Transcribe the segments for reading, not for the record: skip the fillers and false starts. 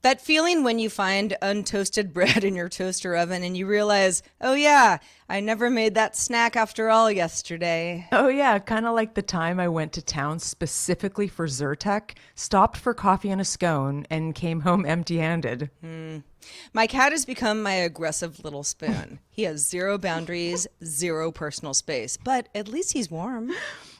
That feeling when you find untoasted bread in your toaster oven and you realize, oh yeah, I never made that snack after all yesterday. Oh, yeah. Kind of like the time I went to town specifically for Zyrtec, stopped for coffee and a scone, and came home empty handed. My cat has become my aggressive little spoon. He has zero boundaries, zero personal space, but at least he's warm.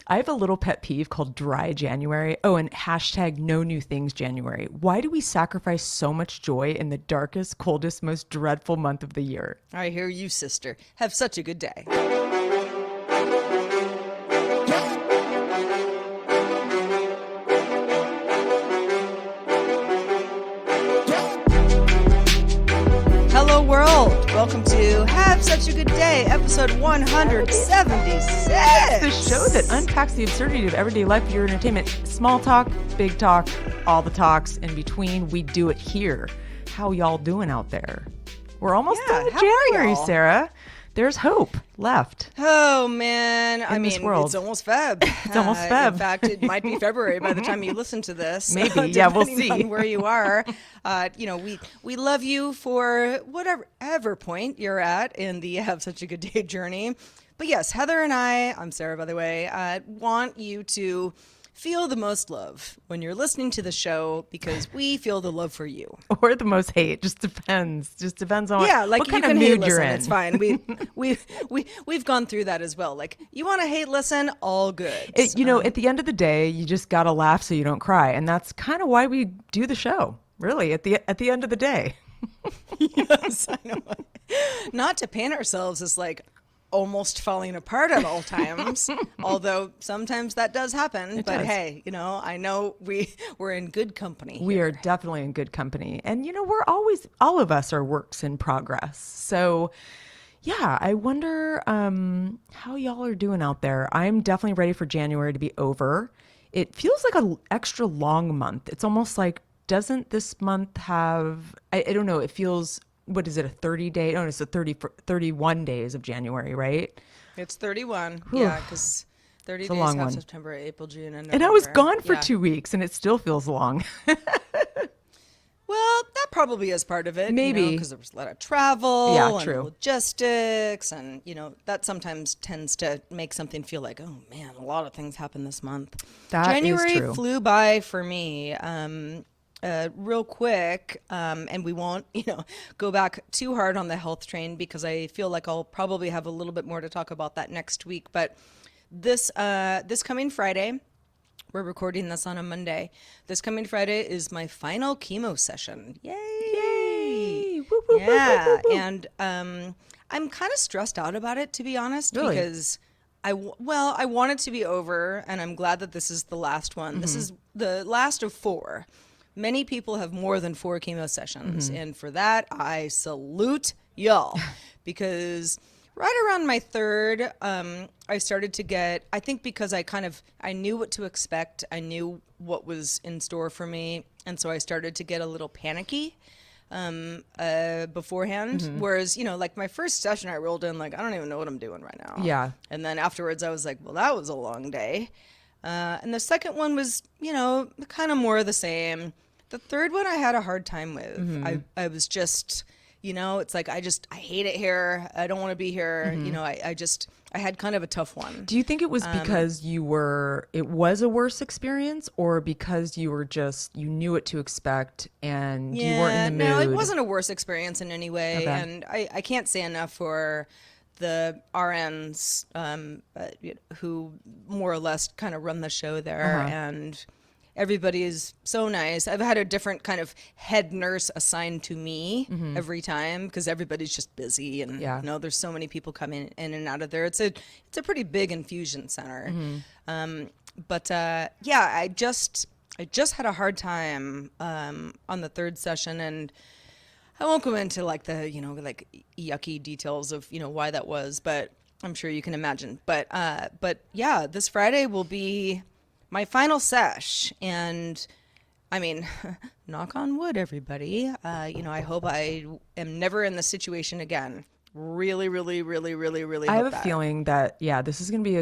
I have a little pet peeve called dry January. Oh, and hashtag no new things January. Why do we sacrifice so much joy in the darkest, coldest, most dreadful month of the year? I hear you, sister. Have such a good day. Hello, world. Welcome to Have Such a Good Day, episode 176. The show that unpacks the absurdity of everyday life for your entertainment. Small talk, big talk, all the talks in between. We do it here. How y'all doing out there? We're almost done with January, Sarah. There's hope left. Oh, man. I mean, world. it's almost Feb. It's almost Feb. In fact, it might be February by the time you listen to this. Maybe. Yeah, we'll see. On where you are. We love you for whatever point you're at in the Have Such a Good Day journey. But yes, Heather and I'm Sarah, by the way, want you to feel the most love when you're listening to the show because we feel the love for you. Or the most hate. Just depends. Just depends on what kind of can mood hate you're listen, in. It's fine. We've gone through that as well. Like, you want to hate listen, all good. At the end of the day, you just got to laugh so you don't cry. And that's kind of why we do the show, really, at the end of the day. Yes, I know. Not to paint ourselves as like almost falling apart at all times, although sometimes that does happen. But hey, I know we're in good company. We are definitely in good company. And, we're always, all of us are works in progress. So, yeah, I wonder how y'all are doing out there. I'm definitely ready for January to be over. It feels like an extra long month. It's almost like, doesn't this month have, I don't know, it feels, what is it, a 30-day? No, it's a 31 days of January, right? It's 31. Whew. Yeah, because 30 It's a days long have one. September, April, June, and November. And I was gone for Yeah. 2 weeks, and it still feels long. Well, that probably is part of it. Maybe. Because there was a lot of travel Yeah, and true. logistics. And, that sometimes tends to make something feel like, oh, man, a lot of things happened this month. That is January true. flew by for me. Real quick, and we won't, go back too hard on the health train because I feel like I'll probably have a little bit more to talk about that next week. But this coming Friday, we're recording this on a Monday. This coming Friday is my final chemo session. Yay! Yay! Woo, woo, Yeah, woo, woo, woo. and I'm kind of stressed out about it, to be honest, Really? because I want it to be over, and I'm glad that this is the last one. This is the last of 4. Many people have more than 4 chemo sessions, and for that, I salute y'all, because right around my 3rd, I started to get, I think because I knew what to expect, I knew what was in store for me, and so I started to get a little panicky beforehand, whereas, like my first session, I rolled in like, I don't even know what I'm doing right now. Yeah. And then afterwards, I was like, well, that was a long day. And the second one was, kind of more of the same. The third one I had a hard time with. I was just, it's like, I hate it here. I don't want to be here. I had kind of a tough one. Do you think it was because it was a worse experience, or because you knew what to expect and you weren't in the mood? No, it wasn't a worse experience in any way. Okay. And I can't say enough for the RNs who more or less kind of run the show there. And everybody is so nice. I've had a different kind of head nurse assigned to me every time because everybody's just busy, and there's so many people coming in and out of there. It's a pretty big infusion center. I just had a hard time on the 3rd session, and I won't go into like the yucky details of why that was, but I'm sure you can imagine. But this Friday will be my final sesh, and I mean, knock on wood, everybody. I hope I am never in this situation again. Really, really, really, really, really. I have hope a that. feeling that this is gonna be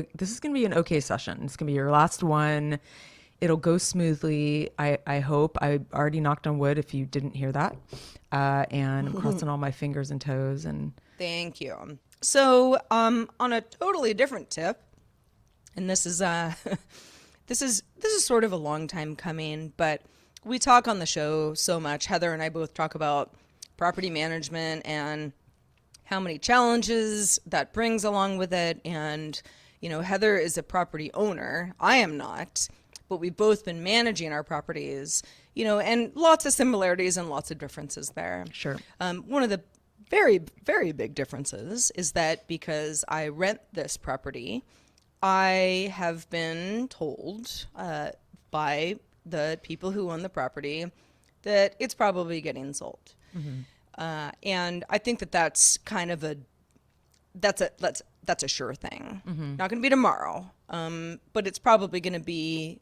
an okay session. It's gonna be your last one. It'll go smoothly. I hope. I already knocked on wood if you didn't hear that. And I'm crossing all my fingers and toes. And Thank you. So, on a totally different tip, and this is this is sort of a long time coming, but we talk on the show so much. Heather and I both talk about property management and how many challenges that brings along with it. And, Heather is a property owner. I am not, but we've both been managing our properties, and lots of similarities and lots of differences there. sure. One of the very, very big differences is that because I rent this property, I have been told by the people who own the property that it's probably getting sold. And I think that that's kind of that's a sure thing. Not going to be tomorrow, but it's probably going to be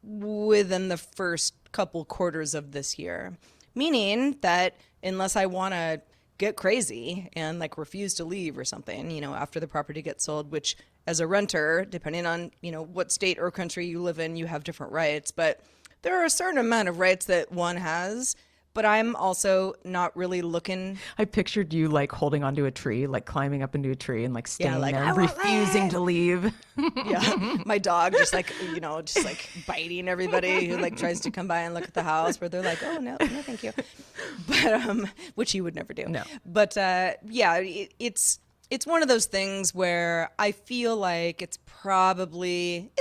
within the first couple quarters of this year. Meaning that unless I want to get crazy and like refuse to leave or something, after the property gets sold, which as a renter, depending on, what state or country you live in, you have different rights, but there are a certain amount of rights that one has. But I'm also not really looking. I pictured you like holding onto a tree, like climbing up into a tree and like staying like, there, "I won't refusing to leave. Yeah, my dog just like, just like biting everybody who like tries to come by and look at the house, where they're like, oh no, no, thank you. But which he would never do. No. But it's one of those things where I feel like it's probably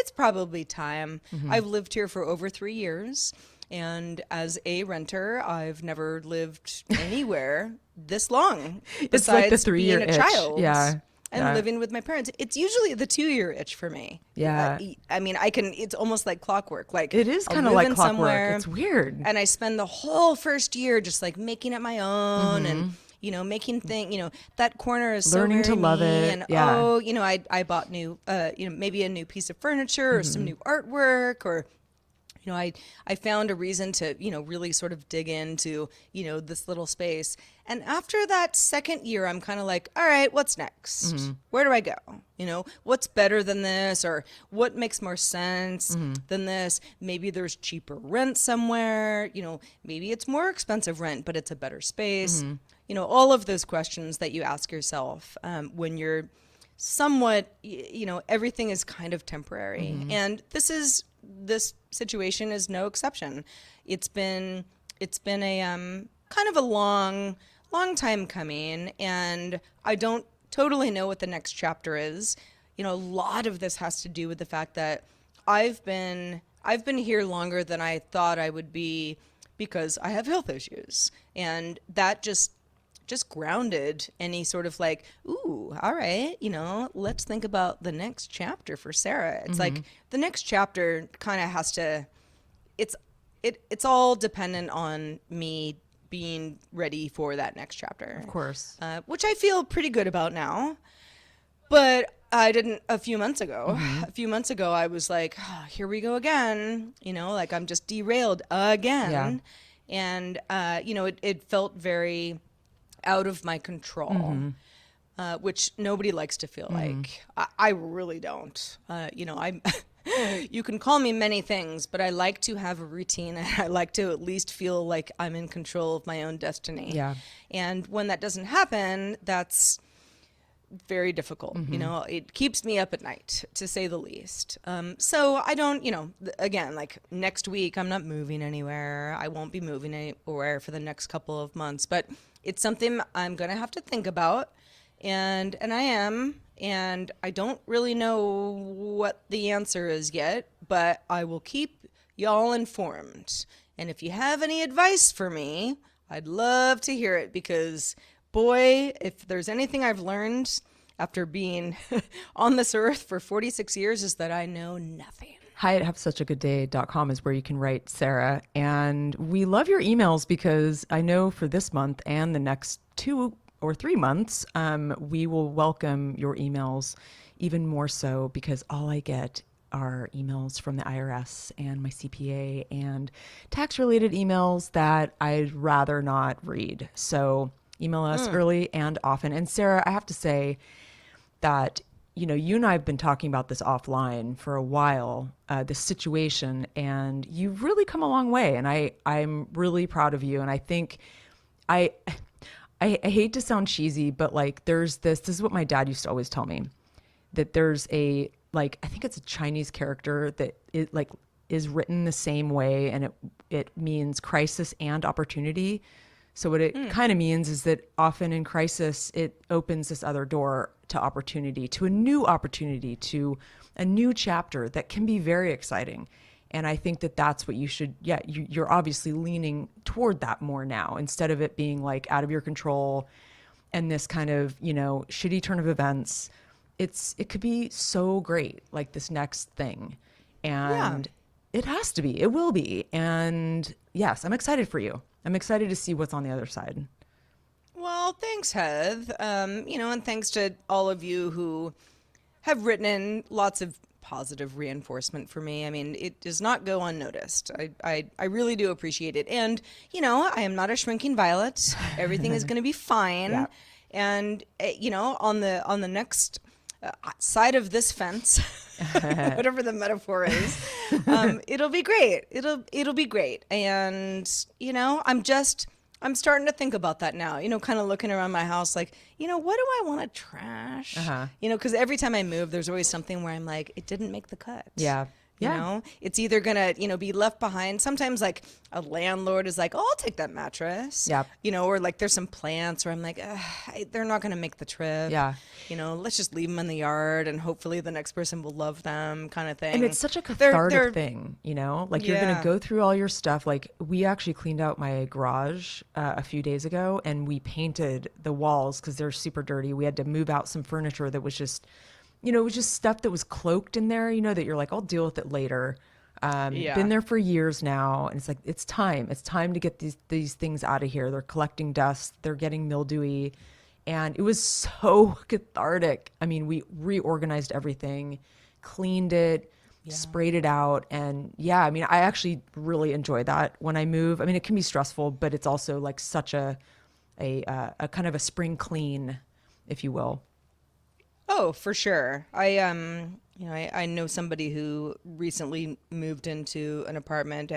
time. I've lived here for over 3 years. And as a renter, I've never lived anywhere this long. It's like the Besides 3-year being a itch. child. Yeah. And living with my parents. It's usually the 2-year itch for me. Yeah. I mean, it's almost like clockwork. Like It is I'll kind of live like in clockwork. somewhere, It's weird. and I spend the whole first year just like making it my own and making things, that corner is Learning so to love me, it. and Yeah. I bought new maybe a new piece of furniture or some new artwork, or I found a reason to, really sort of dig into, this little space. And after that second year, I'm kind of like, all right, what's next? Where do I go? What's better than this? Or what makes more sense than this? Maybe there's cheaper rent somewhere. Maybe it's more expensive rent, but it's a better space. All of those questions that you ask yourself when you're somewhat, everything is kind of temporary. And this situation is no exception. It's been a kind of a long time coming, and I don't totally know what the next chapter is. A lot of this has to do with the fact that I've been here longer than I thought I would be because I have health issues, and that just grounded any sort of like, ooh, all right, let's think about the next chapter for Sarah. It's like the next chapter kind of has to, it's all dependent on me being ready for that next chapter. Of course. Which I feel pretty good about now. But I didn't a few months ago. A few months ago, I was like, oh, here we go again. Like I'm just derailed again. Yeah. And, it felt very out of my control, which nobody likes to feel like. I really don't. I'm. You can call me many things, but I like to have a routine, and I like to at least feel like I'm in control of my own destiny. Yeah. And when that doesn't happen, that's very difficult. It keeps me up at night, to say the least. So I don't, again, like next week, I'm not moving anywhere. I won't be moving anywhere for the next couple of months, but it's something I'm going to have to think about. And I am, and I don't really know what the answer is yet, but I will keep y'all informed. And if you have any advice for me, I'd love to hear it, because boy, if there's anything I've learned after being on this earth for 46 years is that I know nothing. Hi at havesuchagoodday.com is where you can write Sarah. And we love your emails, because I know for this month and the next 2 or 3 months, we will welcome your emails even more so, because all I get are emails from the IRS and my CPA and tax related emails that I'd rather not read. So email us early and often. And Sarah, I have to say that you and I have been talking about this offline for a while, this situation, and you've really come a long way. And I'm really proud of you. And I think I, I hate to sound cheesy, but like this is what my dad used to always tell me, that there's I think it's a Chinese character that is written the same way, and it means crisis and opportunity. So what it kind of means is that often in crisis, it opens this other door to opportunity, to a new opportunity, to a new chapter that can be very exciting. And I think that that's what you should, you're obviously leaning toward that more now, instead of it being like out of your control and this kind of, shitty turn of events. It could be so great, like this next thing. Yeah. And it has to be, it will be. And yes, I'm excited for you. I'm excited to see what's on the other side. Well, thanks, Heath. And thanks to all of you who have written in lots of positive reinforcement for me. I mean, it does not go unnoticed. I really do appreciate it. And, I am not a shrinking violet. Everything is going to be fine. Yeah. And, on the next side of this fence, whatever the metaphor is, it'll be great. It'll be great. And, I'm starting to think about that now, kind of looking around my house like, what do I want to trash? Because every time I move, there's always something where I'm like, it didn't make the cut. Yeah. It's either going to, be left behind. Sometimes like a landlord is like, oh, I'll take that mattress. Yep. Or like there's some plants where I'm like, they're not going to make the trip. Yeah. Let's just leave them in the yard and hopefully the next person will love them, kind of thing. And it's such a cathartic thing, like you're going Yeah. to go through all your stuff. Like we actually cleaned out my garage a few days ago, and we painted the walls because they're super dirty. We had to move out some furniture that was just, it was just stuff that was cloaked in there, that you're like, I'll deal with it later. Yeah. Been there for years now. And it's like, it's time to get these things out of here. They're collecting dust. They're getting mildewy. And it was so cathartic. I mean, we reorganized everything, cleaned it, sprayed it out. And I mean, I actually really enjoy that when I move. I mean, it can be stressful, but it's also like such a kind of a spring clean, if you will. Oh, for sure. I know somebody who recently moved into an apartment,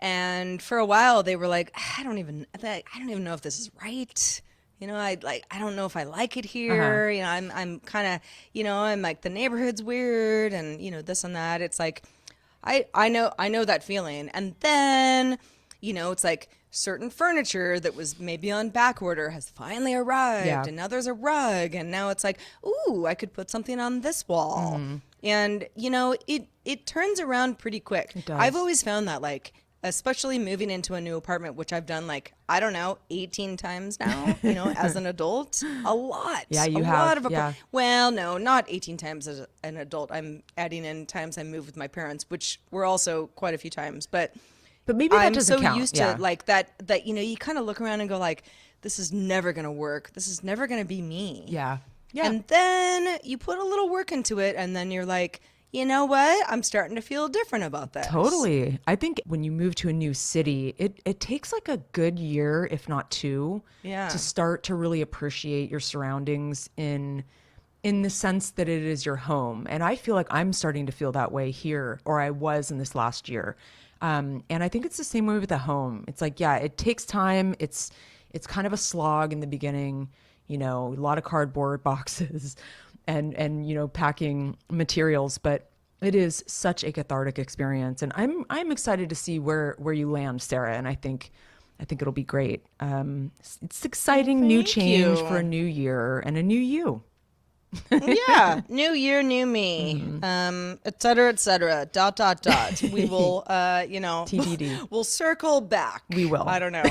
and for a while they were like, I don't even know if this is right. I don't know if I like it here. I'm kind of, I'm like, the neighborhood's weird, and this and that. It's like, I know that feeling. And then, it's like certain furniture that was maybe on back order has finally arrived, and now there's a rug, and now it's like, ooh, I could put something on this wall. And it turns around pretty quick. It does. I've always found that, like, especially moving into a new apartment, which I've done like, I don't know, 18 times now, as an adult, a lot. Yeah, you a have. lot Yeah. Well, no, not 18 times as an adult. I'm adding in times I moved with my parents, which were also quite a few times, but maybe that I'm doesn't so count. used to like that you kind of look around and go like, this is never going to work. This is never going to be me. Yeah. And then you put a little work into it, and then you're like, you know what? I'm starting to feel different about this. Totally. I think when you move to a new city, it takes like a good year, if not two, to start to really appreciate your surroundings in the sense that it is your home. And I feel like I'm starting to feel that way here, or I was in this last year. And I think it's the same way with a home. It's like, it takes time. It's kind of a slog in the beginning, a lot of cardboard boxes and packing materials, but it is such a cathartic experience. And I'm excited to see where you land, Sarah. And I think it'll be great. It's exciting, new change for a new year and a new you. Yeah, new year, new me, et cetera, et cetera, ... We will, TBD. we'll circle back. We will. I don't know.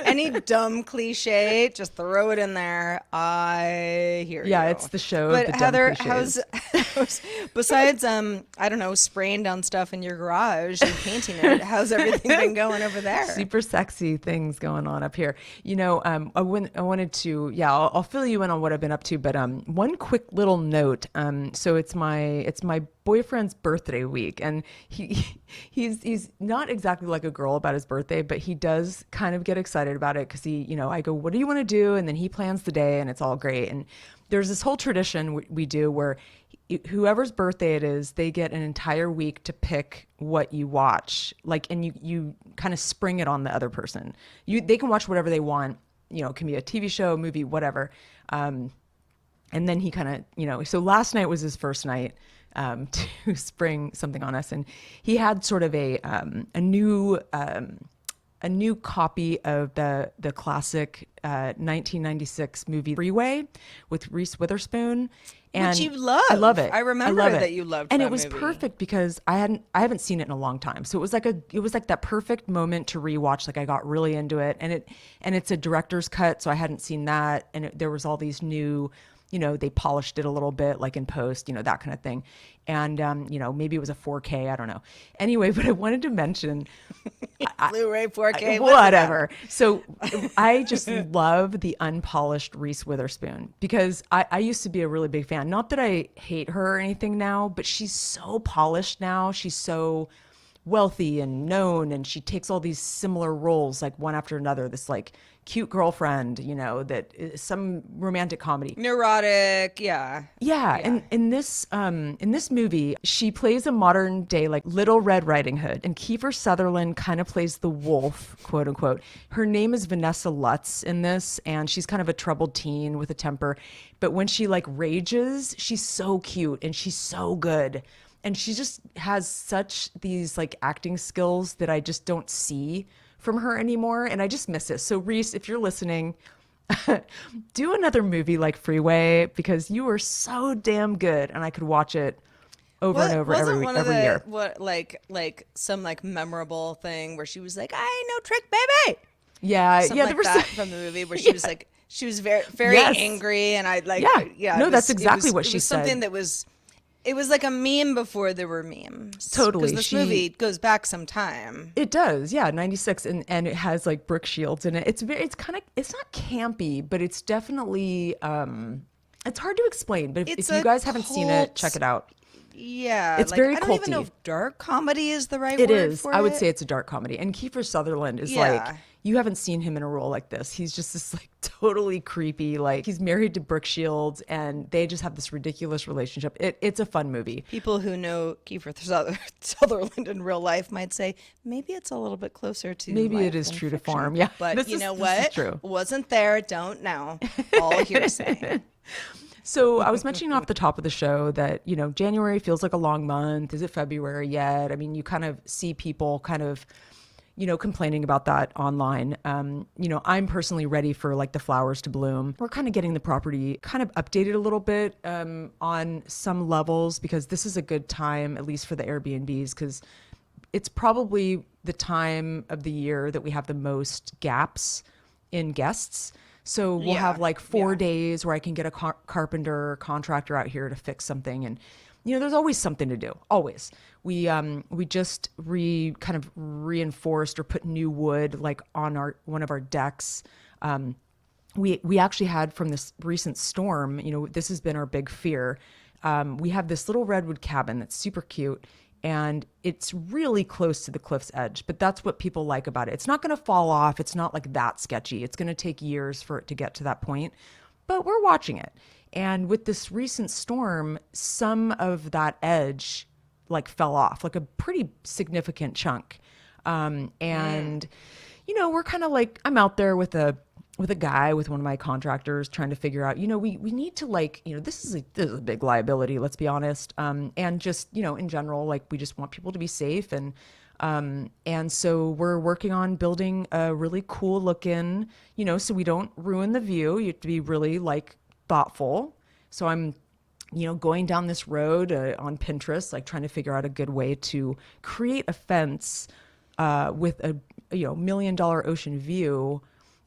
Any dumb cliche, just throw it in there. I hear you. Yeah, it's the show But of the Heather, dumb cliches. how's besides I don't know, spraying down stuff in your garage and painting it? How's everything been going over there? Super sexy things going on up here. I wanted to, I'll fill you in on what I've been up to, but one quick little note. So it's my boyfriend's birthday week, and he's not exactly like a girl about his birthday, but he does kind of get excited about it because I go, what do you want to do? And then he plans the day, and it's all great. And there's this whole tradition we do where whoever's birthday it is, they get an entire week to pick what you watch, like, and you kind of spring it on the other person. They can watch whatever they want. It can be a TV show, movie, whatever. And then he kind of, so last night was his first night to spring something on us, and he had sort of a new copy of the classic 1996 movie Freeway with Reese Witherspoon. And which you love. I love it. I remember love it. that you loved and that it was movie. perfect because I haven't seen it in a long time. So it was like that perfect moment to rewatch. Like I got really into it, and it's a director's cut, so I hadn't seen that, and there was all these new, they polished it a little bit, like in post, that kind of thing. And, maybe it was a 4K, I don't know. Anyway, but I wanted to mention Blu-ray, 4K, whatever. So I just love the unpolished Reese Witherspoon because I used to be a really big fan. Not that I hate her or anything now, but she's so polished now. She's so wealthy and known, and she takes all these similar roles, like one after another. This like cute girlfriend, that is some romantic comedy. Neurotic, yeah. Yeah, and in this movie, she plays a modern day like Little Red Riding Hood, and Kiefer Sutherland kind of plays the wolf, quote unquote. Her name is Vanessa Lutz in this, and she's kind of a troubled teen with a temper, but when she like rages, she's so cute and she's so good. And she just has such these like acting skills that I just don't see from her anymore, and I just miss it. So Reese, if you're listening, do another movie like Freeway because you are so damn good, and I could watch it over and over every year. What like some like memorable thing where she was like, "I ain't no trick, baby." Yeah, Something yeah, like there was that from the movie where she was like, she was very Yes. angry, and I like, Yeah. No, that's exactly what it she was said. something that was. It was like a meme before there were memes. Totally. Because this movie goes back some time. It does, yeah, 96, and it has like Brooke Shields in it. It's not campy, but it's definitely it's hard to explain. But if you guys haven't seen it, check it out. Yeah, It's like, very I don't even culty. know if dark comedy is the right It word is. for I would it. say it's a dark comedy. And Kiefer Sutherland is Yeah. like, you haven't seen him in a role like this. He's just this like totally creepy, like he's married to Brooke Shields and they just have this ridiculous relationship. It's a fun movie. People who know Kiefer Sutherland in real life might say maybe it's a little bit closer to Maybe life it is than true to fiction. form. Yeah. But This you is- know this is what? true. Wasn't there, don't know. All hearsay. So I was mentioning off the top of the show that, January feels like a long month. Is it February yet? I mean, you kind of see people kind of, complaining about that online. I'm personally ready for like the flowers to bloom. We're kind of getting the property kind of updated a little bit on some levels because this is a good time, at least for the Airbnbs, because it's probably the time of the year that we have the most gaps in guests. So we'll have like 4 days where I can get a carpenter or contractor out here to fix something. And, there's always something to do. Always. We just kind of reinforced or put new wood like on one of our decks. We actually had from this recent storm, this has been our big fear. We have this little redwood cabin that's super cute. And it's really close to the cliff's edge, but that's what people like about it. It's not going to fall off. It's not like that sketchy. It's going to take years for it to get to that point, but we're watching it. And with this recent storm, some of that edge like fell off, like a pretty significant chunk. We're kind of like, I'm out there with a guy, with one of my contractors trying to figure out, we need to like, this is a big liability, let's be honest. And just, in general, like we just want people to be safe. And so we're working on building a really cool looking, so we don't ruin the view. You have to be really like thoughtful. So I'm, going down this road on Pinterest, like trying to figure out a good way to create a fence with a, $1 million ocean view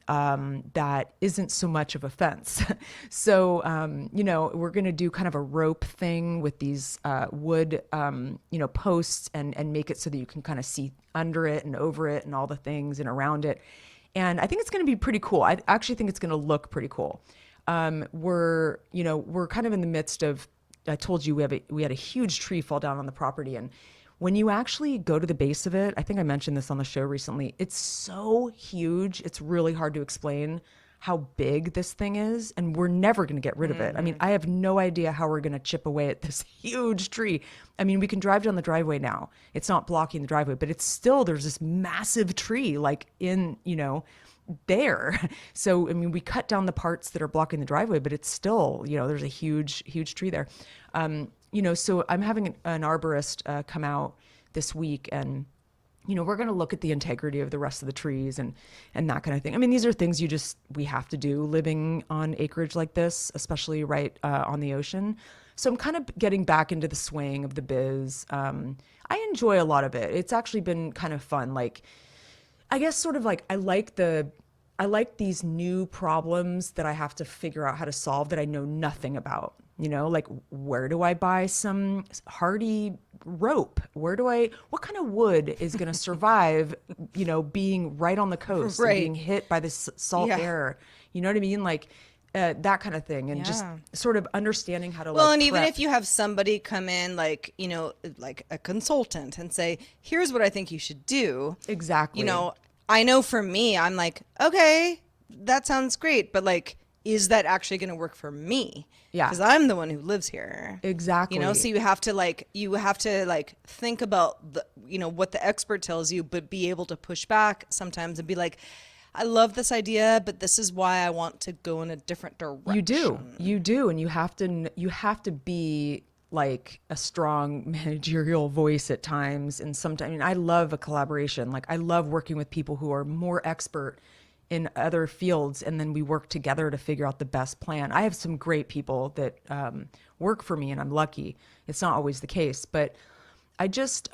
that isn't so much of a fence. So, we're going to do kind of a rope thing with these wood, posts and make it so that you can kind of see under it and over it and all the things and around it. And I think it's going to be pretty cool. I actually think it's going to look pretty cool. we're kind of in the midst of, I told you we had a huge tree fall down on the property. And when you actually go to the base of it, I think I mentioned this on the show recently, it's so huge. It's really hard to explain how big this thing is, and we're never going to get rid of it. I mean, I have no idea how we're going to chip away at this huge tree. I mean, we can drive down the driveway now. It's not blocking the driveway, but it's still, there's this massive tree like in, there. So, I mean, we cut down the parts that are blocking the driveway, but it's still, there's a huge, huge tree there. So I'm having an arborist come out this week, and we're going to look at the integrity of the rest of the trees and that kind of thing. I mean, these are things we have to do living on acreage like this, especially right on the ocean. So I'm kind of getting back into the swing of the biz. I enjoy a lot of it. It's actually been kind of fun. Like, I guess sort of like I like these new problems that I have to figure out how to solve that I know nothing about. Like, where do I buy some hardy rope? What kind of wood is going to survive, being right on the coast and being hit by this salt air? You know what I mean? Like, that kind of thing. And just sort of understanding how to and even if you have somebody come in, like, like a consultant and say, here's what I think you should do. Exactly. I know for me, I'm like, okay, that sounds great. But like, is that actually going to work for me? Yeah. Because I'm the one who lives here. Exactly. So you have to think about what the expert tells you, but be able to push back sometimes and be like, I love this idea, but this is why I want to go in a different direction. You do. And you have to be like a strong managerial voice at times. And sometimes, I mean, I love a collaboration. Like, I love working with people who are more expert in other fields, and then we work together to figure out the best plan. I have some great people that work for me, and I'm lucky. It's not always the case, but I just,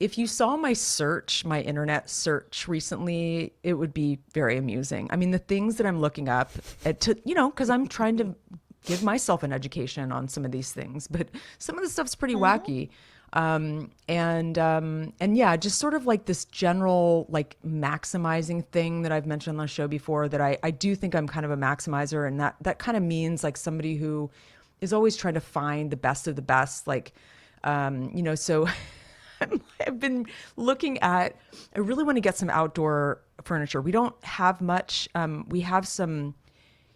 if you saw my internet search recently, it would be very amusing. I mean, the things that I'm looking up, because I'm trying to give myself an education on some of these things, but some of the stuff's pretty wacky. And yeah, just sort of like this general, like, maximizing thing that I've mentioned on the show before, that I do think I'm kind of a maximizer. And that kind of means like somebody who is always trying to find the best of the best. Like, so I've been looking at, I really want to get some outdoor furniture. We don't have much. We have some,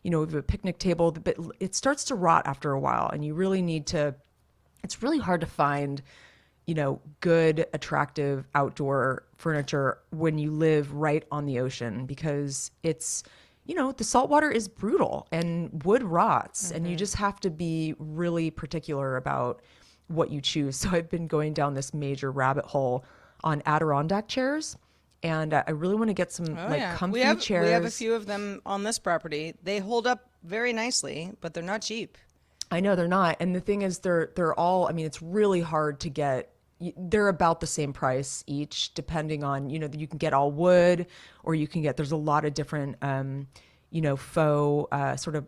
we have a picnic table, but it starts to rot after a while, and you really need to, it's really hard to find, good, attractive outdoor furniture when you live right on the ocean, because it's, the saltwater is brutal and wood rots, and you just have to be really particular about what you choose. So I've been going down this major rabbit hole on Adirondack chairs, and I really want to get some comfy chairs. We have a few of them on this property. They hold up very nicely, but they're not cheap. I know they're not. And the thing is, they're all, I mean, it's really hard to get. They're about the same price each, depending on, you can get all wood, or you can get, there's a lot of different, faux, sort of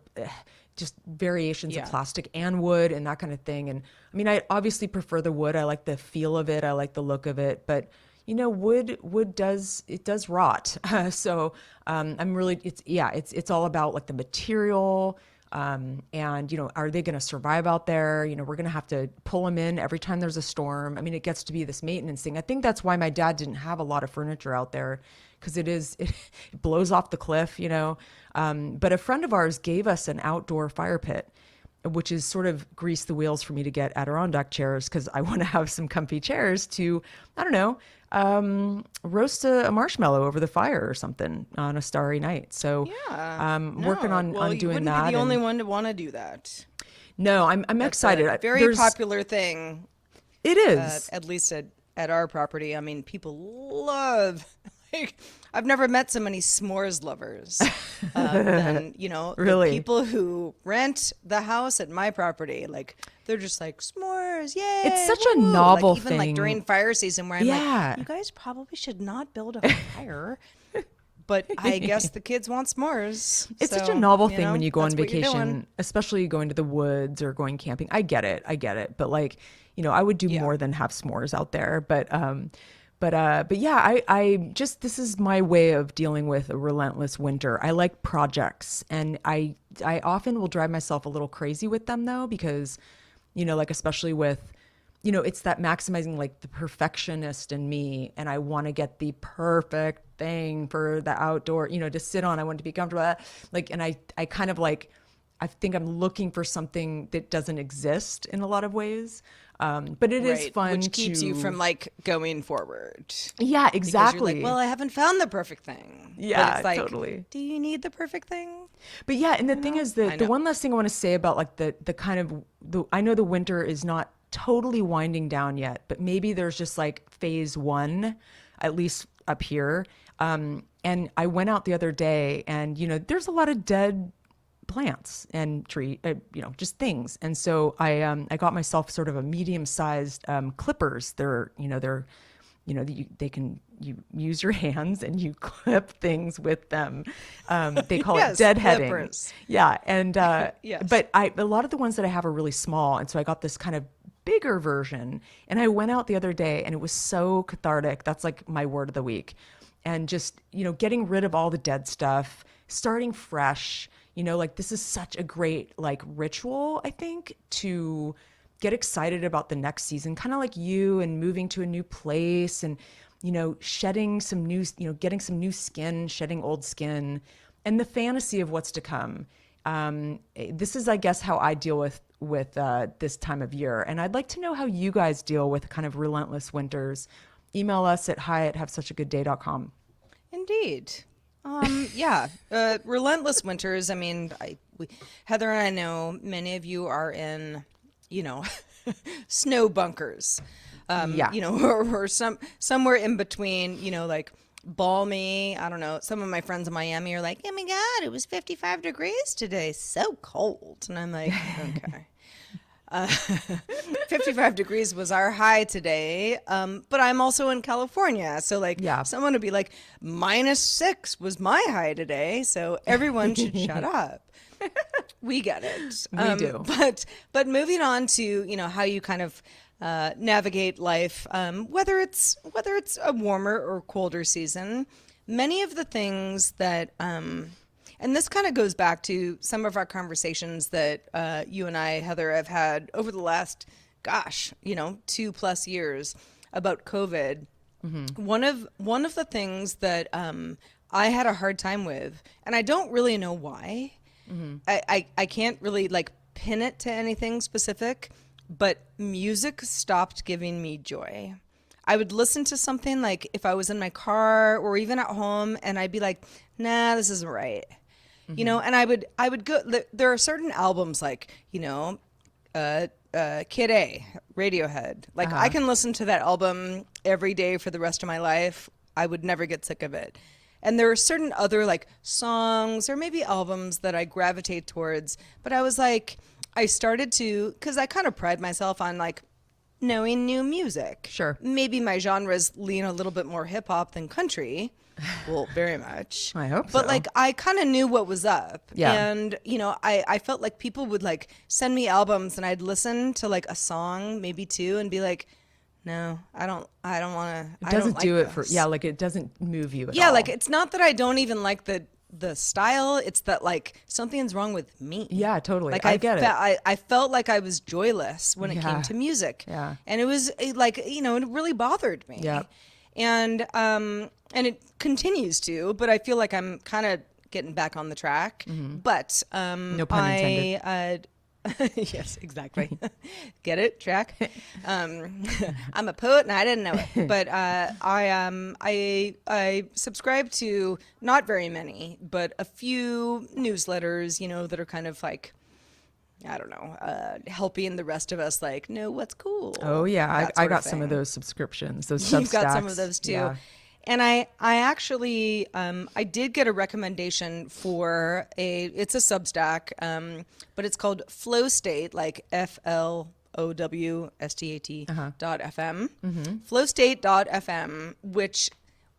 just variations of plastic and wood and that kind of thing. And I mean, I obviously prefer the wood. I like the feel of it. I like the look of it. But wood does rot. So I'm really, it's all about like the material. And, are they going to survive out there? We're going to have to pull them in every time there's a storm. I mean, it gets to be this maintenance thing. I think that's why my dad didn't have a lot of furniture out there, because it blows off the cliff, But a friend of ours gave us an outdoor fire pit, which is sort of greased the wheels for me to get Adirondack chairs, because I want to have some comfy chairs to, I don't know, roast a marshmallow over the fire or something on a starry night. So working on doing you wouldn't that. Be the only one to want to do that. No, I'm excited. A very popular thing. It is. At least at our property. I mean, people love, like, I've never met so many s'mores lovers than, really? The people who rent the house at my property. Like, they're just like, s'mores, yay. It's such woo. a novel like, even thing. Like during fire season, where I'm like, you guys probably should not build a fire. But I guess the kids want s'mores. It's such a novel thing when you go on vacation, especially going to the woods or going camping. I get it. But like, I would do more than have s'mores out there. But yeah, I just, this is my way of dealing with a relentless winter. I like projects, and I often will drive myself a little crazy with them though, because, like especially with, it's that maximizing, like the perfectionist in me, and I want to get the perfect thing for the outdoor, to sit on. I want it to be comfortable, like, and I kind of like, I think I'm looking for something that doesn't exist in a lot of ways. But it is Right, fun which keeps you to, from like going forward yeah, because you're like, exactly. well, I haven't found the perfect thing. But Yeah, it's like, totally. do you need the perfect thing? But yeah, and the You thing know? is I that the know. one last thing I want to say about like the kind of the, I know the winter is not totally winding down yet, but maybe there's just like phase one, at least up here. And I went out the other day, and there's a lot of dead plants and tree, just things. And so I got myself sort of a medium-sized clippers. They can, you use your hands and you clip things with them. They call it Yes, deadheading. clippers. Yeah, and Yes. but a lot of the ones that I have are really small, and so I got this kind of bigger version. And I went out the other day, and it was so cathartic. That's like my word of the week. And just, getting rid of all the dead stuff, starting fresh. Like this is such a great like ritual, I think, to get excited about the next season, kind of like you, and moving to a new place, and shedding some new, getting some new skin, shedding old skin, and the fantasy of what's to come. This is, I guess, how I deal with this time of year, and I'd like to know how you guys deal with kind of relentless winters. Email us at hi@havesuchagoodday.com. Indeed. Yeah. Relentless winters. I mean, Heather and I know many of you are in, you know, snow bunkers. Yeah. Or somewhere in between, like balmy. I don't know. Some of my friends in Miami are like, "Oh my God, it was 55 degrees today. So cold." And I'm like, okay. 55 degrees was our high today. But I'm also in California. So, like, Yeah. someone would be like, -6 was my high today. So everyone should shut up. We get it. We do. But moving on to, how you kind of navigate life, whether it's a warmer or colder season, many of the things that, and this kind of goes back to some of our conversations that you and I, Heather, have had over the last, 2+ years about COVID. One of the things that I had a hard time with, and I don't really know why. I can't really like pin it to anything specific, but music stopped giving me joy. I would listen to something like if I was in my car or even at home, and I'd be like, nah, this isn't right. And I would go, there are certain albums like, Kid A, Radiohead. Like I can listen to that album every day for the rest of my life. I would never get sick of it. And there are certain other like songs or maybe albums that I gravitate towards. But I was like, I started to, because I kind of pride myself on like knowing new music. Sure. Maybe my genres lean a little bit more hip hop than country. Well, very much. I hope But so. like I kind of knew what was up. Yeah. And, I felt like people would like send me albums and I'd listen to like a song, maybe two, and be like, no, I don't want to. It doesn't like do it for, this. yeah, like it doesn't move you at Yeah, all. like it's not that I don't even like the style. It's that like something's wrong with me. Yeah, totally. Like I get it. I felt like I was joyless when it Yeah. came to music. Yeah. And it was like it really bothered me. Yeah. And it continues to, but I feel like I'm kind of getting back on the track. But No pun intended. yes, exactly. Get it? Track. I'm a poet and I didn't know it. But I subscribe to not very many, but a few newsletters, that are kind of like, I don't know, helping the rest of us like know what's cool. Oh yeah, that I sort got some of thing. those subscriptions, those Substacks. You've got some of those too. Yeah. And I actually, I did get a recommendation for it's a Substack, but it's called Flow State, like FLOWSTAT .fm, flowstate.fm, which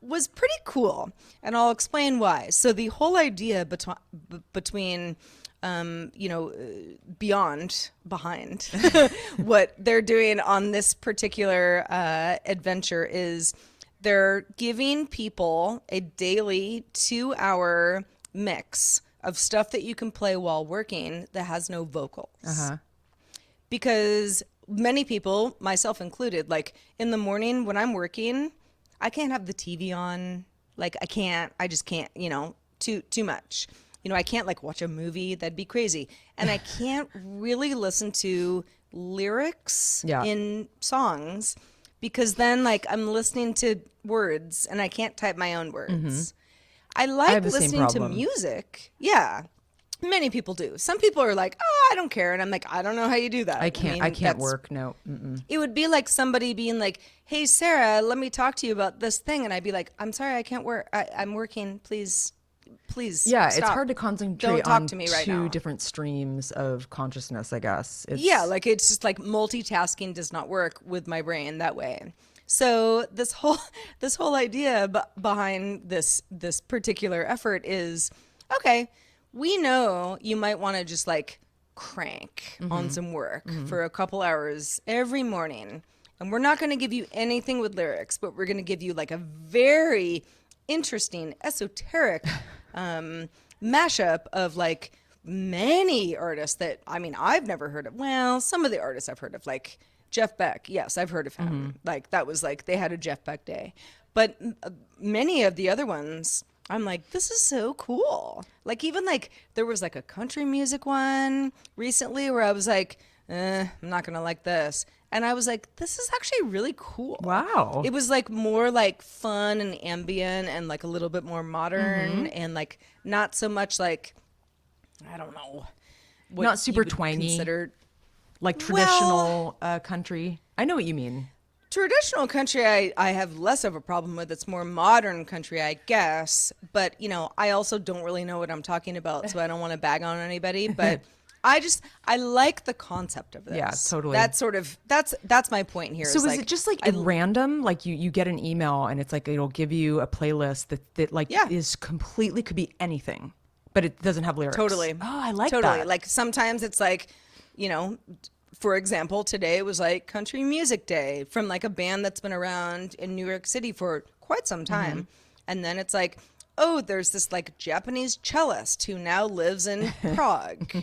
was pretty cool. And I'll explain why. So the whole idea between behind what they're doing on this particular adventure is they're giving people a daily 2 hour mix of stuff that you can play while working that has no vocals. Because many people, myself included, like in the morning when I'm working, I can't have the TV on. Like I just can't, too much. I can't like watch a movie, that'd be crazy. And I can't really listen to lyrics in songs because then like I'm listening to words and I can't type my own words. I like listening to music. Yeah. Many people do. Some people are like, "Oh, I don't care." And I'm like, "I don't know how you do that." I can't work. No. It would be like somebody being like, "Hey, Sarah, let me talk to you about this thing." And I'd be like, "I'm sorry, I can't work. I'm working. Please Yeah, stop. it's hard to concentrate Don't talk on to me right two now." different streams of consciousness, I guess. Yeah, like it's just like multitasking does not work with my brain that way. So this whole idea behind this particular effort is, okay, we know you might want to just like crank on some work for a couple hours every morning. And we're not going to give you anything with lyrics, but we're going to give you like a very interesting, esoteric mashup of like many artists that, I mean, I've never heard of. Well, some of the artists I've heard of, like Jeff Beck. Yes, I've heard of him. Like that was like, they had a Jeff Beck day. But many of the other ones, I'm like, this is so cool. Like even like there was like a country music one recently where I was like, I'm not gonna like this. And I was like, this is actually really cool. Wow. It was like more like fun and ambient and like a little bit more modern and like not so much like, I don't know. What Not super you would twangy. consider Like traditional country. I know what you mean. traditional country. I have less of a problem with. It's more modern country, I guess. But, I also don't really know what I'm talking about, so I don't want to bag on anybody. But I like the concept of this. Yeah, totally. That's my point here. So is it just like random? Like you get an email and it's like it'll give you a playlist that like is completely could be anything, but it doesn't have lyrics. Totally. Oh, I like totally. that. Like sometimes it's like, for example, today it was like Country Music Day from like a band that's been around in New York City for quite some time. And then it's like, oh, there's this like Japanese cellist who now lives in Prague.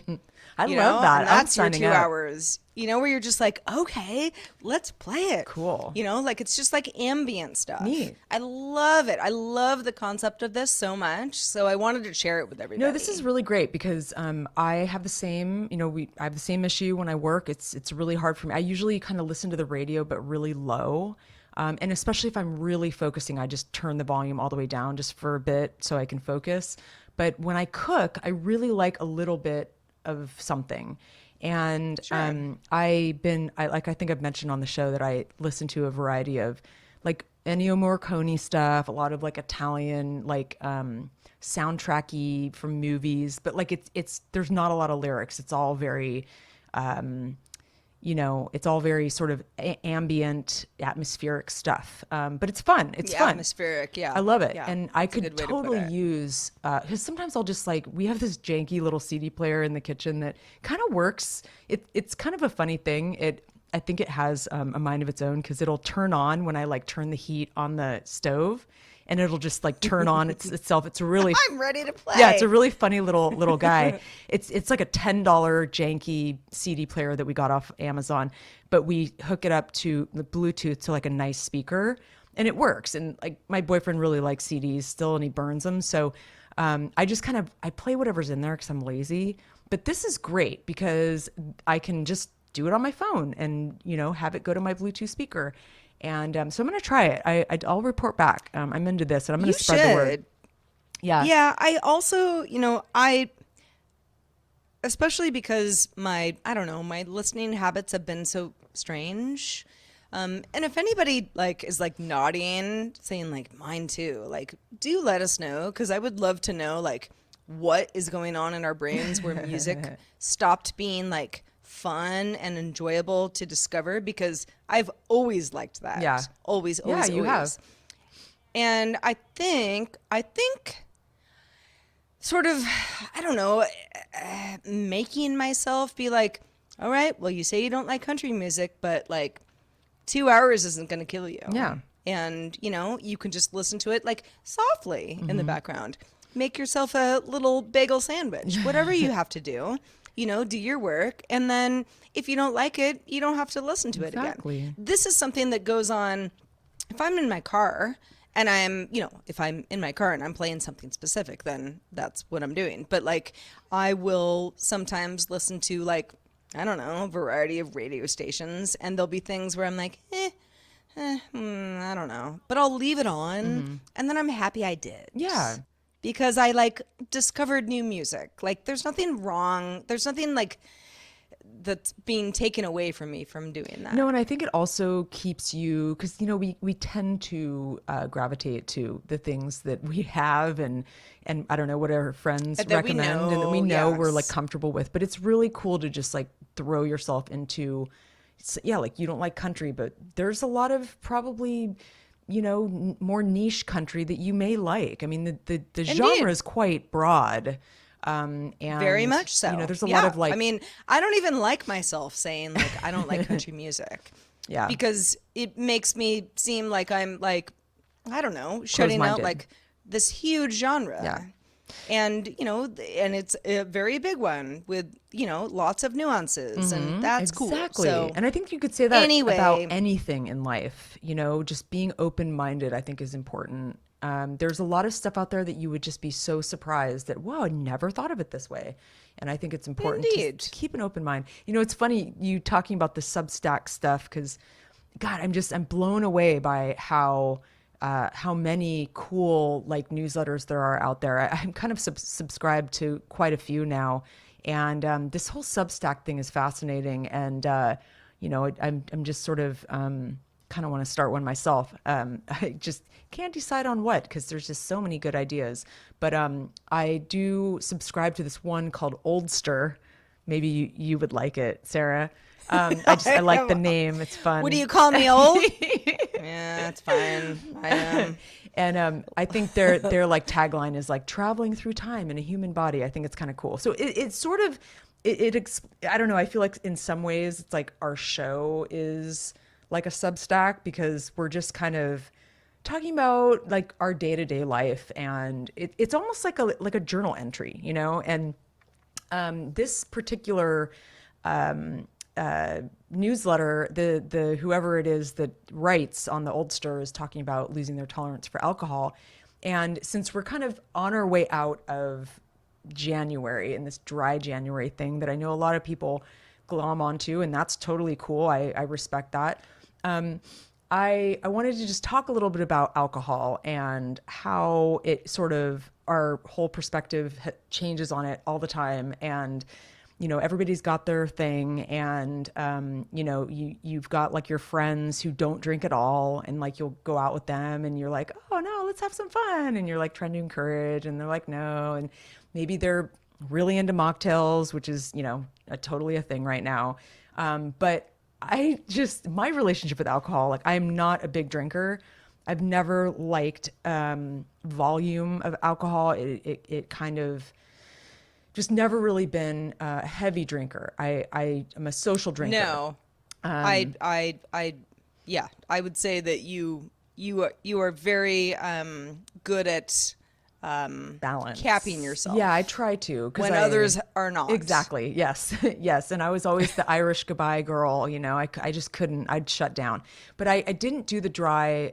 I love that. And I'm that's your signing 2 up. hours, where you're just like, okay, let's play it. Cool. Like it's just like ambient stuff. Neat. I love it. I love the concept of this so much. So I wanted to share it with everybody. No, this is really great because I have the same, I have the same issue when I work. It's really hard for me. I usually kind of listen to the radio, but really low. And especially if I'm really focusing, I just turn the volume all the way down just for a bit so I can focus. But when I cook, I really like a little bit of something. And I think I've mentioned on the show that I listen to a variety of like Ennio Morricone stuff, a lot of like Italian, like soundtracky from movies, but like it's there's not a lot of lyrics. It's all very it's all very sort of ambient, atmospheric stuff. But it's fun. It's fun. Atmospheric, yeah. I love it. Yeah, And I that's a could good way to put totally it. use, because sometimes I'll just like, we have this janky little CD player in the kitchen that kind of works. It's kind of a funny thing. I think it has a mind of its own because it'll turn on when I like turn the heat on the stove. And it'll just like turn on itself. It's really I'm ready to play. Yeah, it's a really funny little guy. It's like a $10 janky CD player that we got off Amazon, but we hook it up to the Bluetooth to like a nice speaker, and it works. And like my boyfriend really likes CDs still, and he burns them. So I just I play whatever's in there because I'm lazy. But this is great because I can just do it on my phone and have it go to my Bluetooth speaker. And so I'm going to try it. I'll report back. I'm into this, and I'm going to spread the word. Yeah. Yeah. I also, especially because my listening habits have been so strange. And if anybody like is like nodding, saying like mine too, like do let us know, because I would love to know like what is going on in our brains where music stopped being like fun and enjoyable to discover, because I've always liked that. Yeah. Always, Yeah, always, you always. have. And I think sort of, I don't know, making myself be like, all right, well, you say you don't like country music, but like 2 hours isn't going to kill you. Yeah. And, you can just listen to it like softly in the background. Make yourself a little bagel sandwich, whatever you have to do. Do your work. And then if you don't like it, you don't have to listen to it again. Exactly. This is something that goes on if I'm in my car and if I'm in my car and I'm playing something specific, then that's what I'm doing. But like, I will sometimes listen to like, I don't know, a variety of radio stations, and there'll be things where I'm like, I don't know. But I'll leave it on, and then I'm happy I did. Yeah. Because I like discovered new music. Like, there's nothing wrong. There's nothing like that's being taken away from me from doing that. No, and I think it also keeps you, because we tend to gravitate to the things that we have and I don't know what our friends That we recommend and that know, we know we're like yes. comfortable with. But it's really cool to just like throw yourself into, yeah, like you don't like country, but there's a lot of probably more niche country that you may like. I mean, the genre is quite broad. And Very much so. There's a lot of like, I mean, I don't even like myself saying like I don't like country music. Yeah. Because it makes me seem like I'm like, I don't know, shutting out Close-minded. like this huge genre. Yeah. And, and it's a very big one with, lots of nuances, and that's Exactly. cool. So And I think you could say that anyway, about anything in life, just being open-minded, I think is important. There's a lot of stuff out there that you would just be so surprised that, wow, I never thought of it this way. And I think it's important to keep an open mind. It's funny you talking about the Substack stuff, because God, I'm blown away by how many cool like newsletters there are out there. I'm kind of subscribed to quite a few now. And this whole Substack thing is fascinating. And, I'm just sort of kind of want to start one myself. I just can't decide on what, because there's just so many good ideas. But I do subscribe to this one called Oldster. Maybe you would like it, Sarah. I like the name. It's fun. what do you call me, old? Yeah, it's fine. I am. And I think their like tagline is like traveling through time in a human body. I think it's kind of cool. So it's sort of I don't know. I feel like in some ways it's like our show is like a Substack, because we're just kind of talking about like our day-to-day life, and it's almost like a journal entry, And this particular newsletter, the whoever it is that writes on the Oldster is talking about losing their tolerance for alcohol. And since we're kind of on our way out of January and this dry January thing that I know a lot of people glom onto, and that's totally cool. I respect that. I wanted to just talk a little bit about alcohol and how it sort of, our whole perspective changes on it all the time. And everybody's got their thing, and you've got like your friends who don't drink at all, and like you'll go out with them and you're like, oh no, let's have some fun, and you're like trying to encourage, and they're like, no. And maybe they're really into mocktails, which is totally a thing right now. But my relationship with alcohol, like I'm not a big drinker. I've never liked volume of alcohol. It kind of just never really been a heavy drinker. I am a social drinker. No, yeah, I would say that you are very good at balance, capping yourself. Yeah, I try to, when others are not. Exactly. Yes. Yes. And I was always the Irish goodbye girl. I just couldn't. I'd shut down. But I didn't do the dry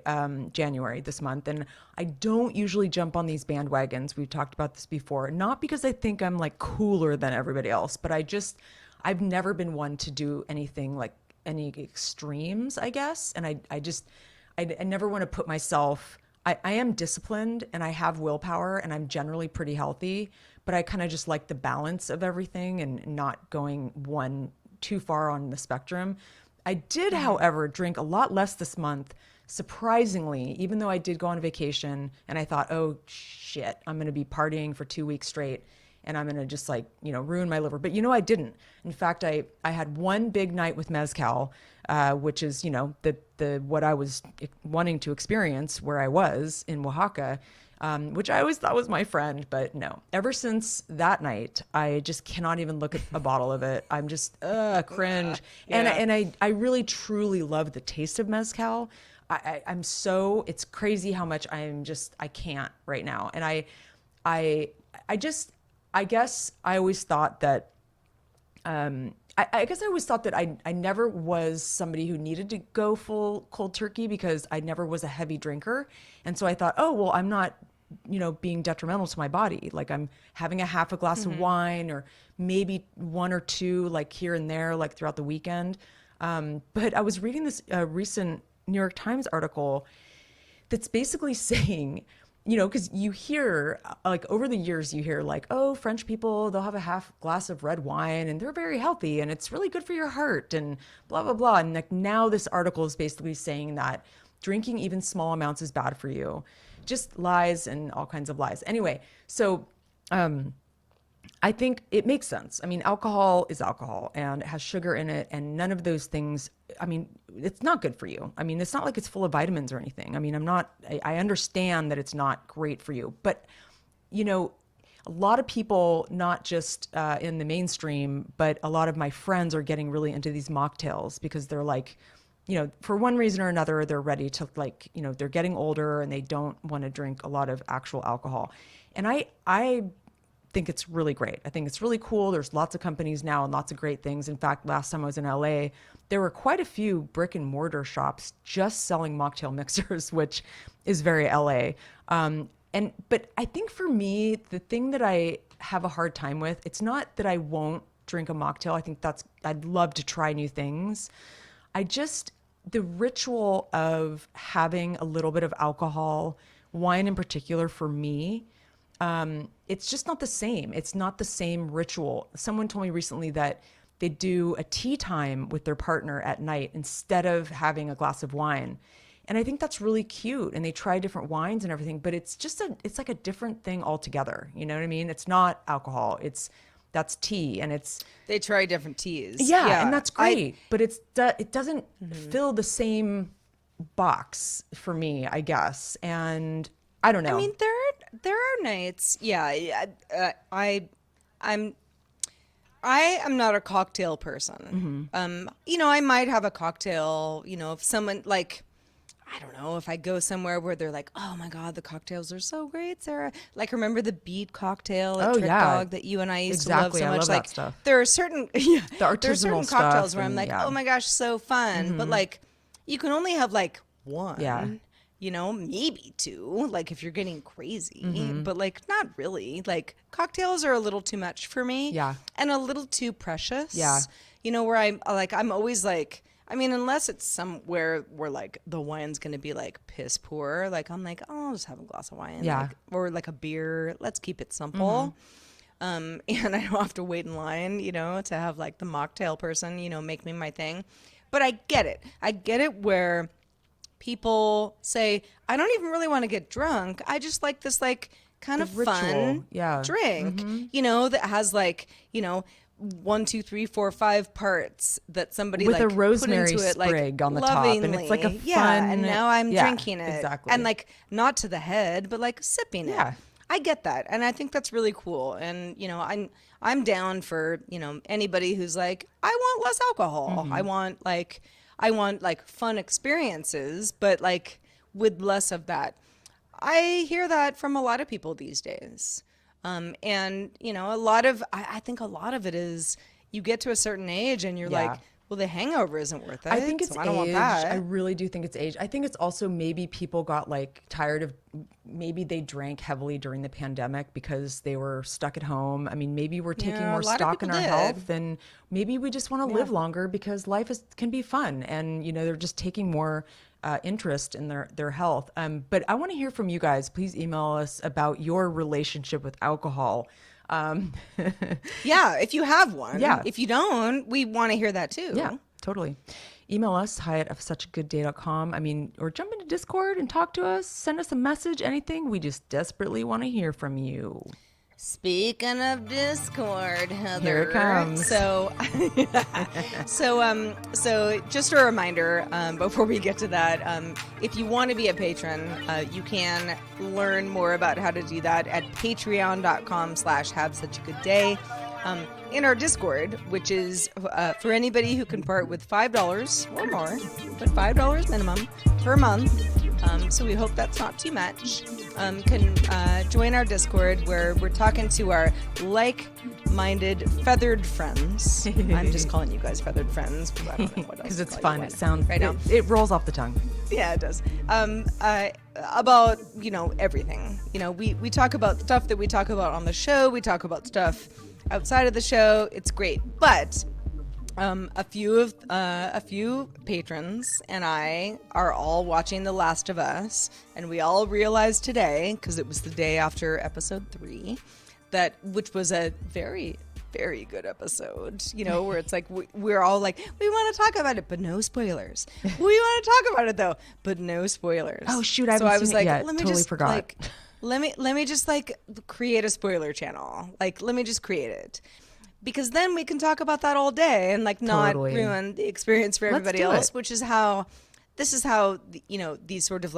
January this month, and I don't usually jump on these bandwagons. We've talked about this before. Not because I think I'm like cooler than everybody else, but I've never been one to do anything like any extremes, I guess. And I never want to put myself. I am disciplined and I have willpower and I'm generally pretty healthy, but I kind of just like the balance of everything and not going one too far on the spectrum. I did, however, drink a lot less this month, surprisingly, even though I did go on vacation and I thought, oh shit, I'm going to be partying for 2 weeks straight and I'm going to just like, ruin my liver. But I didn't. In fact, I had one big night with mezcal, which is, the what I was wanting to experience where I was in Oaxaca, which I always thought was my friend, but no. Ever since that night, I just cannot even look at a bottle of it. I'm just cringe. Yeah. And I really truly love the taste of mezcal. it's crazy how much I can't right now. And I, I guess I always thought that, I guess I always thought that I never was somebody who needed to go full cold turkey because I never was a heavy drinker. And so I thought, oh, well, I'm not, being detrimental to my body. Like I'm having a half a glass of wine or maybe one or two, like here and there, like throughout the weekend. But I was reading this recent New York Times article that's basically saying, because you hear, like over the years, you hear like, oh, French people, they'll have a half glass of red wine and they're very healthy and it's really good for your heart and blah, blah, blah. And like now this article is basically saying that drinking even small amounts is bad for you. Just lies and all kinds of lies. Anyway, so I think it makes sense. I mean, alcohol is alcohol and it has sugar in it, and none of those things, I mean, it's not good for you. I mean, it's not like it's full of vitamins or anything. I mean, I understand that it's not great for you, but, a lot of people, not just in the mainstream, but a lot of my friends are getting really into these mocktails because they're like, for one reason or another, they're ready to like, they're getting older and they don't want to drink a lot of actual alcohol. And I think it's really great. I think it's really cool. There's lots of companies now and lots of great things. In fact, last time I was in LA, there were quite a few brick and mortar shops just selling mocktail mixers, which is very LA. But I think for me, the thing that I have a hard time with, it's not that I won't drink a mocktail. I think I'd love to try new things. The ritual of having a little bit of alcohol, wine in particular for me, it's just not the same. It's not the same ritual. Someone told me recently that they do a tea time with their partner at night instead of having a glass of wine. And I think that's really cute. And they try different wines and everything, but it's like a different thing altogether. You know what I mean? It's not alcohol. That's tea, and they try different teas. Yeah, and that's great, but it doesn't fill the same box for me, I guess. And I don't know. I mean, there are nights. Yeah, I am not a cocktail person. I might have a cocktail. If someone like, I don't know, if I go somewhere where they're like, oh my God, the cocktails are so great, Sarah. Like, remember the beet cocktail at Trick Dog that you and I used to love so much? I love like, that stuff. there are certain, the artisanal cocktails where I'm and, like, oh my gosh, so fun. But like, you can only have like one. Yeah. Maybe two, like if you're getting crazy, but like not really. Like cocktails are a little too much for me. Yeah. And a little too precious. Yeah. Where I'm always like, I mean, unless it's somewhere where like the wine's going to be like piss poor, like I'm like, oh, I'll just have a glass of wine. Yeah. Like, or like a beer. Let's keep it simple. And I don't have to wait in line, to have like the mocktail person, make me my thing. But I get it. I get it where people say, I don't even really want to get drunk. I just like this like kind of ritual. Fun drink, that has like, 1, 2, 3, 4, 5 parts that somebody with like a rosemary put into it, sprig like, on the lovingly. top, and it's like a fun. And now I'm drinking it, exactly. and like not to the head, but like sipping it. Yeah. I get that, and I think that's really cool. And I'm down for anybody who's like, I want less alcohol. I want like fun experiences, but like with less of that. I hear that from a lot of people these days. And I think a lot of it is you get to a certain age and you're like, well, the hangover isn't worth it. I think it's I don't want age. that. I really do think it's age. I think it's also maybe people got like tired of, maybe they drank heavily during the pandemic because they were stuck at home. I mean, maybe we're taking more stock in our health, and maybe we just want to live longer because life can be fun, and they're just taking more interest in their health. But I want to hear from you guys. Please email us about your relationship with alcohol. Yeah, if you have one. Yeah. If you don't, we want to hear that too. Yeah, totally. Email us, hi@suchagoodday.com. I mean, or jump into Discord and talk to us. Send us a message, anything. We just desperately want to hear from you. Speaking of Discord, Heather. Here it comes. So just a reminder, before we get to that, if you want to be a patron, you can learn more about how to do that at patreon.com/havesuchagoodday. in our Discord, which is for anybody who can part with $5 or more, but $5 minimum per month. So we hope that's not too much. Can join our Discord where we're talking to our like-minded feathered friends. I'm just calling you guys feathered friends. I don't know what else Because to it's call fun. you It sounds right now. it rolls off the tongue. Yeah, it does. About, everything. We talk about stuff that we talk about on the show. We talk about stuff outside of the show. It's great. But a few patrons and I are all watching The Last of Us, and we all realized today, because it was the day after episode 3, which was a very, very good episode, where it's like we're all like, we want to talk about it, but no spoilers. We want to talk about it though, but no spoilers. Oh shoot, I haven't seen it yet. Let me Totally just forgot. let me just create a spoiler channel. Let me just create it. Because then we can talk about that all day and not Totally. ruin the experience for everybody do else, it. which is how these sort of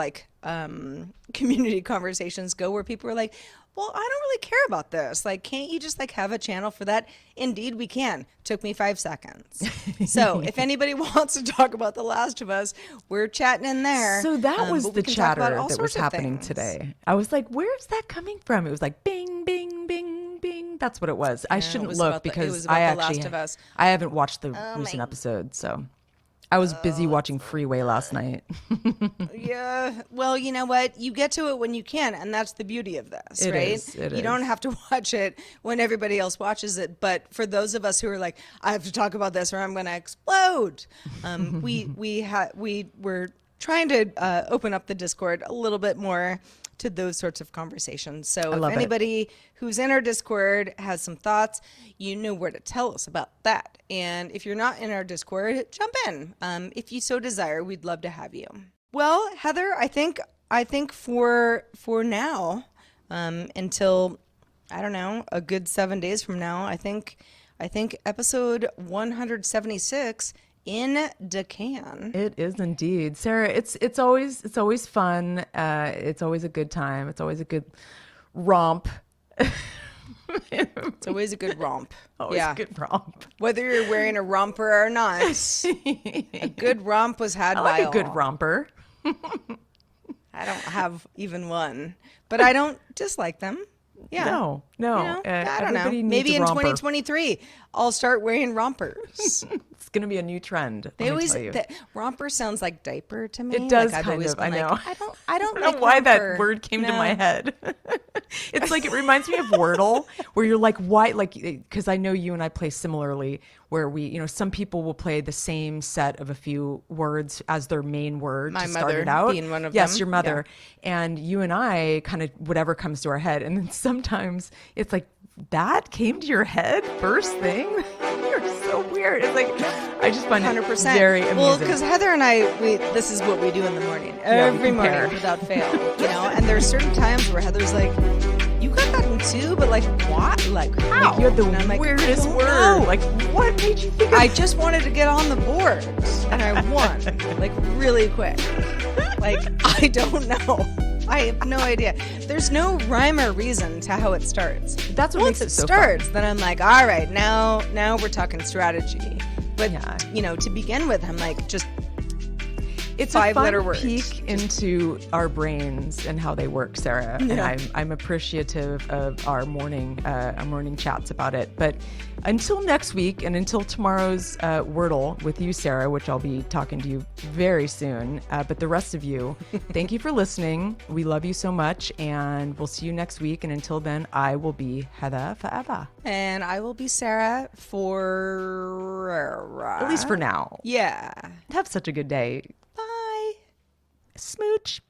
community conversations go, where people are like, well, I don't really care about this. Can't you just have a channel for that? Indeed, we can. Took me 5 seconds. So if anybody wants to talk about The Last of Us, we're chatting in there. So that was but the we can talk about chatter all that was sorts of happening things. today. I was like, where's that coming from? It was like bing, bing, bing, bing. That's what it was. I it shouldn't was look about it was because about I The actually Last of Us. I haven't watched the Oh recent my- episode, so I was busy watching Freeway last night. Yeah. Well, you know what? You get to it when you can, and that's the beauty of this, It right? is, it you don't is. have to watch it when everybody else watches it. But for those of us who are like, I have to talk about this or I'm going to explode, we're trying to open up the Discord a little bit more to those sorts of conversations. So if love it. anybody who's in our Discord has some thoughts, you know where to tell us about that. And if you're not in our Discord, jump in. If you so desire, we'd love to have you. Well, Heather, I think for now, until I don't know, a good 7 days from now, I think episode 176 in the can. It is indeed, Sarah. It's always fun. It's always a good time. It's always a good romp. It's always a good romp. Always yeah. a good romp. Whether you're wearing a romper or not, a good romp was had I by like a good all. romper. I don't have even one, but I don't dislike them. Yeah. No. I don't know. Everybody needs Maybe a in romper. 2023, I'll start wearing rompers. It's gonna be a new trend. They let me always tell you. romper sounds like diaper to me. It does I've kind always of. I been know. like, I don't I don't like know why romper. that word came to No. my head. It's like it reminds me of Wordle, where you're like, why? Like, because I know you and I play similarly, where some people will play the same set of a few words as their main word My to start mother it out. being one of yes, them. your mother, and you and I kind of whatever comes to our head, and then sometimes it's like that came to your head first thing. You're so weird. It's like I just find 100%. it very amusing. Well, because Heather and I, this is what we do in the morning, every compare. morning without fail. And there's certain times where Heather's like, "You got that one too," but like, what? Like, how? Like, you had the And I'm like, weirdest "I don't word. know. Like, what made you think of I just wanted to get on the board, and I won like really quick. Like, I don't know. I have no idea. There's no rhyme or reason to how it starts. That's what Once makes it it so starts, then I'm like, all right, now we're talking strategy. But Yeah. to begin with, I'm like, just It's a 5-letter fun words. peek into our brains and how they work, Sarah. And I'm appreciative of our morning chats about it. But until next week and until tomorrow's Wordle with you, Sarah, which I'll be talking to you very soon. But the rest of you, thank you for listening. We love you so much, and we'll see you next week. And until then, I will be Heather forever. and I will be Sarah for At least for now. Yeah. Have such a good day. Bye. Smooch.